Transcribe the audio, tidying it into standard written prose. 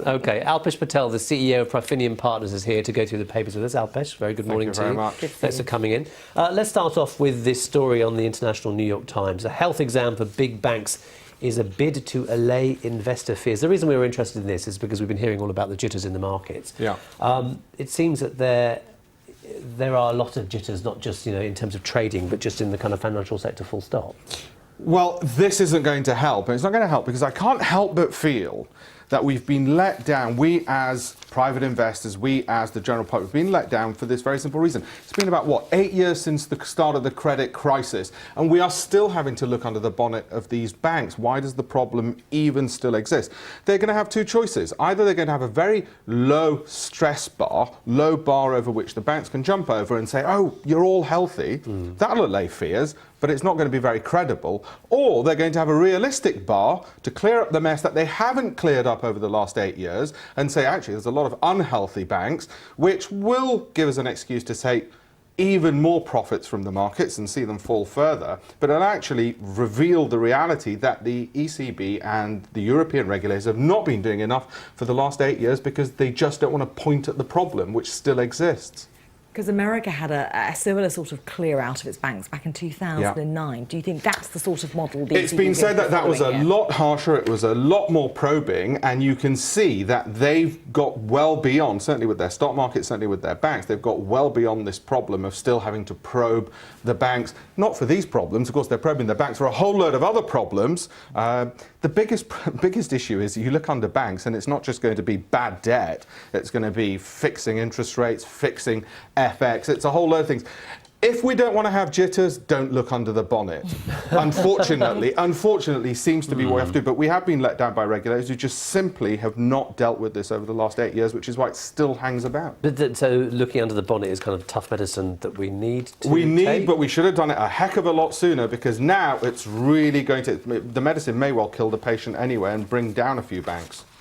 OK, Alpesh Patel, the CEO of Profinium Partners, is here to go through the papers with us. Alpesh, very good morning to you. Thank you very much. Thanks for coming in. Let's start off with this story on the international New York Times. A health exam for big banks is a bid to allay investor fears. The reason we were interested in this is because we've been hearing all about the jitters in the markets. Yeah. It seems that there are a lot of jitters, not just in terms of trading, but just in the kind of financial sector full stop. Well, this isn't going to help, and it's not going to help because I can't help but feel that we've been let down. We as private investors, we as the general public, have been let down for this very simple reason. It's been about, what, 8 years since the start of the credit crisis, and we are still having to look under the bonnet of these banks. Why does the problem even still exist? They're going to have two choices. Either they're going to have a very low stress bar, low bar over which the banks can jump over and say, oh, you're all healthy. That'll allay fears, but it's not going to be very credible. Or they're going to have a realistic bar to clear up the mess that they haven't cleared up over the last 8 years and say, actually, there's a lot of unhealthy banks, which will give us an excuse to take even more profits from the markets and see them fall further, but it'll actually reveal the reality that the ECB and the European regulators have not been doing enough for the last 8 years because they just don't want to point at the problem, which still exists. Because America had a similar sort of clear out of its banks back in 2009. Yeah. Do you think that's the sort of model the It's been said that that was a lot harsher, it was a lot more probing, and you can see that they've got well beyond, certainly with their stock market, certainly with their banks, they've got well beyond this problem of still having to probe the banks. Not for these problems, of course they're probing the banks for a whole load of other problems. The biggest issue is you look under banks and it's not just going to be bad debt, it's going to be fixing interest rates, fixing FX, it's a whole load of things. If we don't want to have jitters, don't look under the bonnet. Unfortunately, seems to be what we have to do. But we have been let down by regulators who just simply have not dealt with this over the last 8 years, which is why it still hangs about. So looking under the bonnet is kind of tough medicine that we need to take? But we should have done it a heck of a lot sooner, because now it's really going to, the medicine may well kill the patient anyway and bring down a few banks.